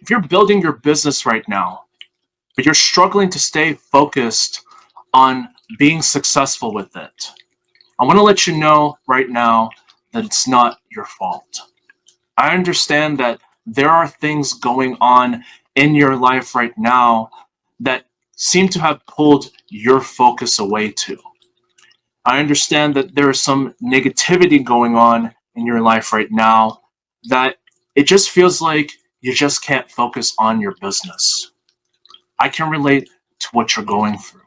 If you're building your business right now, but you're struggling to stay focused on being successful with it, I want to let you know right now that it's not your fault. I understand that there are things going on in your life right now that seem to have pulled your focus away too. I understand that there is some negativity going on in your life right now that it just feels like you just can't focus on your business. I can relate to what you're going through.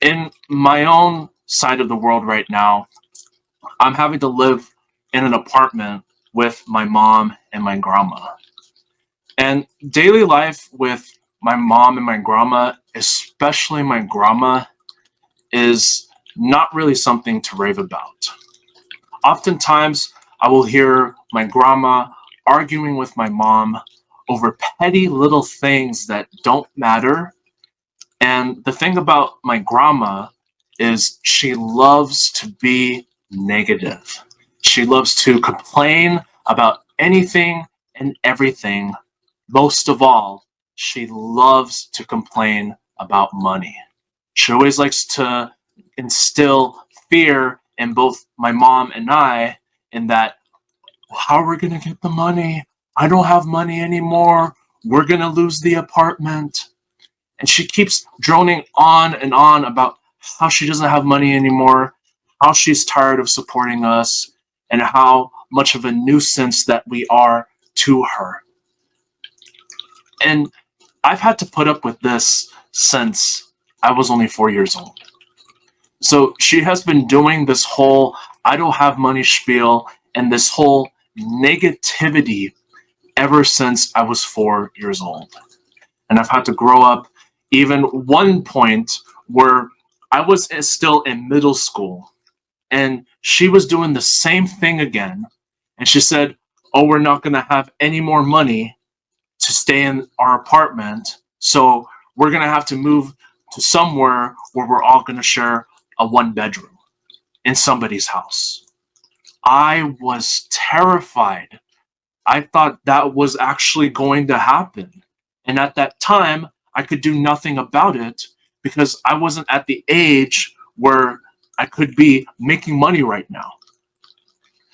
In my own side of the world right now, I'm having to live in an apartment with my mom and my grandma. And daily life with my mom and my grandma, especially my grandma, is not really something to rave about. Oftentimes, I will hear my grandma arguing with my mom over petty little things that don't matter. And the thing about my grandma is she loves to be negative. She loves to complain about anything and everything. Most of all, she loves to complain about money. She always likes to instill fear in both my mom and I, in that, how are we going to get the money? I don't have money anymore. We're going to lose the apartment. And she keeps droning on and on about how she doesn't have money anymore, how she's tired of supporting us, and how much of a nuisance that we are to her. And I've had to put up with this since I was only 4 years old. So she has been doing this whole I don't have money spiel and this whole negativity ever since I was 4 years old. And I've had to grow up. Even one point where I was still in middle school and she was doing the same thing again. And she said, "Oh, we're not going to have any more money to stay in our apartment. So we're going to have to move to somewhere where we're all going to share a 1 bedroom in somebody's house." I was terrified. I thought that was actually going to happen. And at that time, I could do nothing about it because I wasn't at the age where I could be making money right now.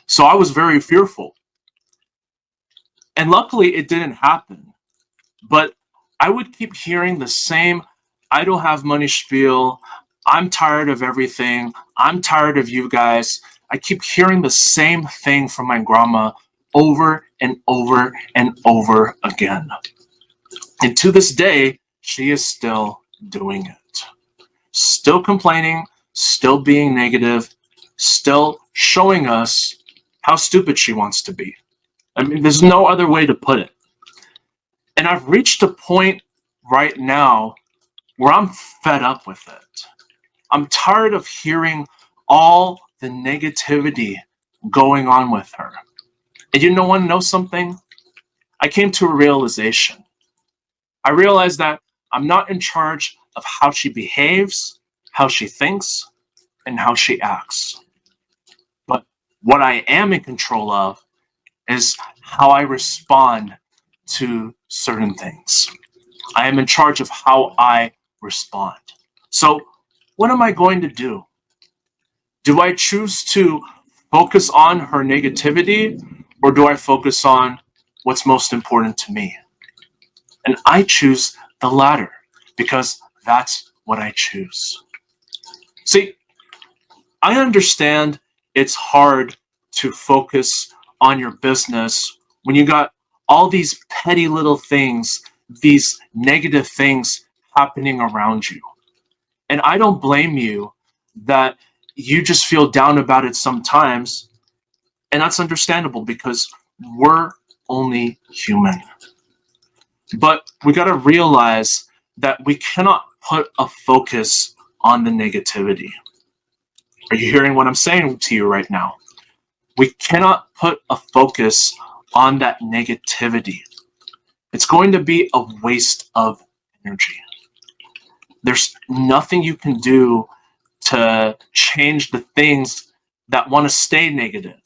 So I was very fearful. And luckily, it didn't happen. But I would keep hearing the same I don't have money spiel. I'm tired of everything. I'm tired of you guys. I keep hearing the same thing from my grandma over and over and over again. And to this day, she is still doing it. Still complaining, still being negative, still showing us how stupid she wants to be. I mean, there's no other way to put it. And I've reached a point right now where I'm fed up with it. I'm tired of hearing all the negativity going on with her. And you want to know something? I came to a realization. I realized that I'm not in charge of how she behaves, how she thinks, and how she acts. But what I am in control of is how I respond to certain things. I am in charge of how I respond. So, what am I going to do? Do I choose to focus on her negativity, or do I focus on what's most important to me? And I choose the latter because that's what I choose. See, I understand it's hard to focus on your business when you got all these petty little things, these negative things happening around you. And I don't blame you that you just feel down about it sometimes. And that's understandable because we're only human. But we got to realize that we cannot put a focus on the negativity. Are you hearing what I'm saying to you right now? We cannot put a focus on that negativity. It's going to be a waste of energy. There's nothing you can do to change the things that want to stay negative.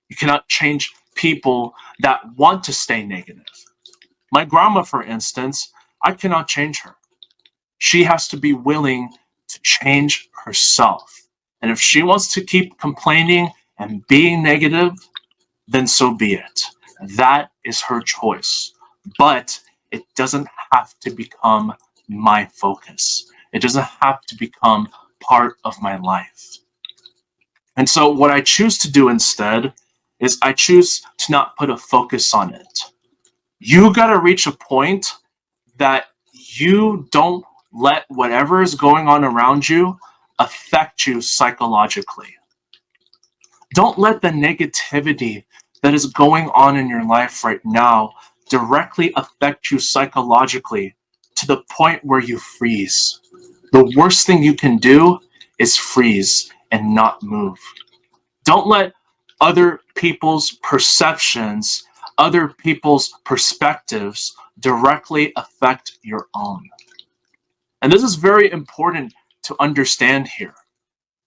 You cannot change people that want to stay negative. My grandma, for instance, I cannot change her. She has to be willing to change herself. And if she wants to keep complaining and being negative, then so be it. That is her choice. But it doesn't have to become my focus. It doesn't have to become part of my life. And so what I choose to do instead is I choose to not put a focus on it. You got to reach a point that you don't let whatever is going on around you affect you psychologically. Don't let the negativity that is going on in your life right now directly affect you psychologically to the point where you freeze. The worst thing you can do is freeze and not move. Don't let other people's perceptions, other people's perspectives directly affect your own. And this is very important to understand here,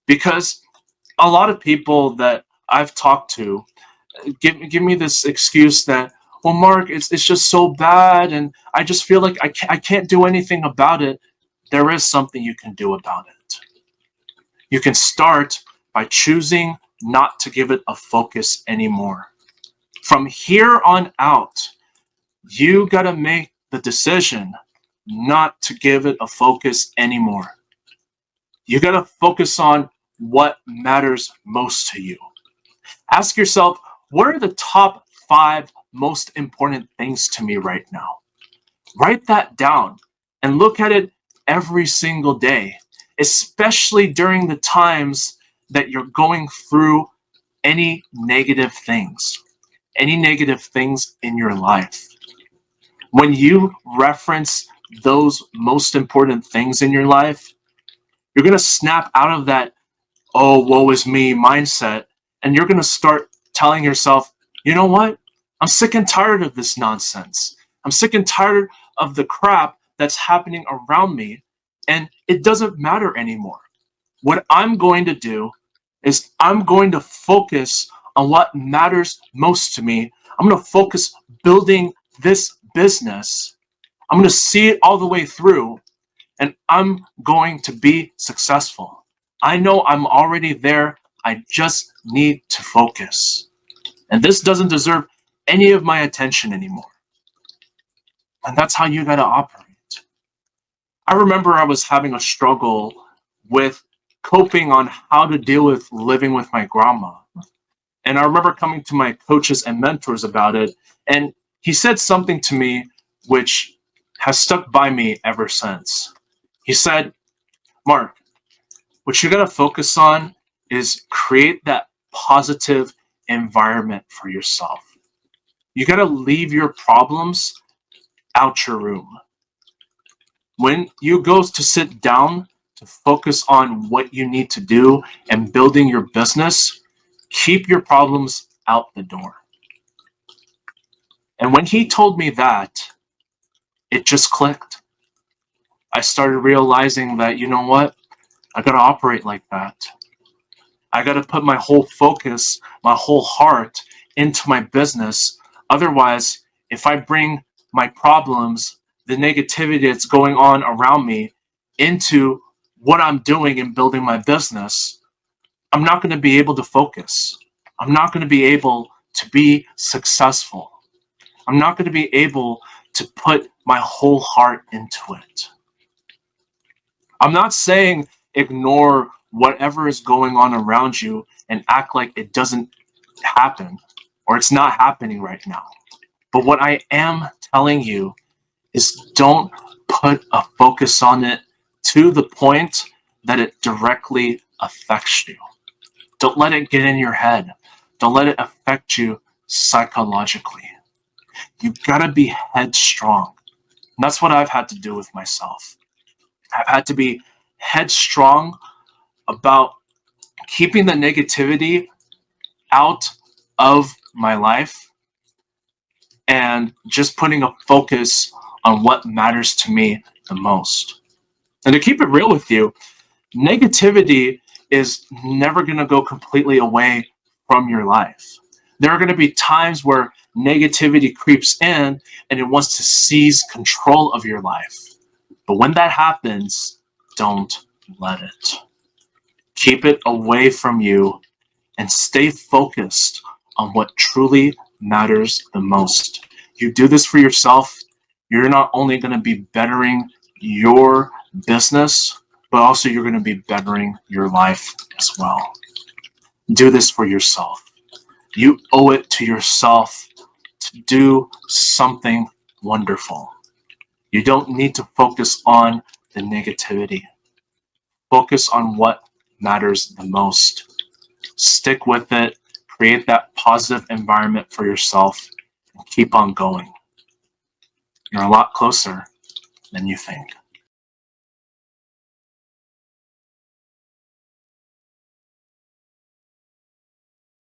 because a lot of people that I've talked to give me this excuse that, well, Mark, it's just so bad, and I just feel like I can't do anything about it. There is something you can do about it. You can start by choosing not to give it a focus anymore. From here on out, you got to make the decision not to give it a focus anymore. You got to focus on what matters most to you. Ask yourself, what are the top 5 most important things to me right now? Write that down and look at it every single day, especially during the times that you're going through any negative things in your life. When you reference those most important things in your life, you're going to snap out of that, oh, woe is me mindset, and you're going to start telling yourself, you know what? I'm sick and tired of this nonsense. I'm sick and tired of the crap that's happening around me, and it doesn't matter anymore. What I'm going to do is I'm going to focus on what matters most to me. I'm going to focus building this business. I'm going to see it all the way through, and I'm going to be successful. I know I'm already there. I just need to focus. And this doesn't deserve any of my attention anymore. And that's how you got to operate. I remember I was having a struggle with coping on how to deal with living with my grandma. And I remember coming to my coaches and mentors about it. And he said something to me which has stuck by me ever since. He said, Mark, what you got to focus on is create that positive environment for yourself. You got to leave your problems out your room. When you go to sit down to focus on what you need to do and building your business, keep your problems out the door. And when he told me that, it just clicked. I started realizing that, you know what? I got to operate like that. I got to put my whole focus, my whole heart into my business. Otherwise, if I bring my problems, the negativity that's going on around me into what I'm doing and building my business, I'm not going to be able to focus. I'm not going to be able to be successful. I'm not going to be able to put my whole heart into it. I'm not saying ignore whatever is going on around you and act like it doesn't happen or it's not happening right now. But what I am telling you is don't put a focus on it to the point that it directly affects you. Don't let it get in your head. Don't let it affect you psychologically. You've got to be headstrong. And that's what I've had to do with myself. I've had to be headstrong about keeping the negativity out of my life and just putting a focus on what matters to me the most. And to keep it real with you, negativity is never going to go completely away from your life. There are going to be times where negativity creeps in and it wants to seize control of your life. But when that happens, don't let it. Keep it away from you and stay focused on what truly matters the most. You do this for yourself, you're not only going to be bettering your business, but also you're going to be bettering your life as well. Do this for yourself. You owe it to yourself to do something wonderful. You don't need to focus on the negativity. Focus on what matters the most. Stick with it. Create that positive environment for yourself and keep on going. You're a lot closer than you think.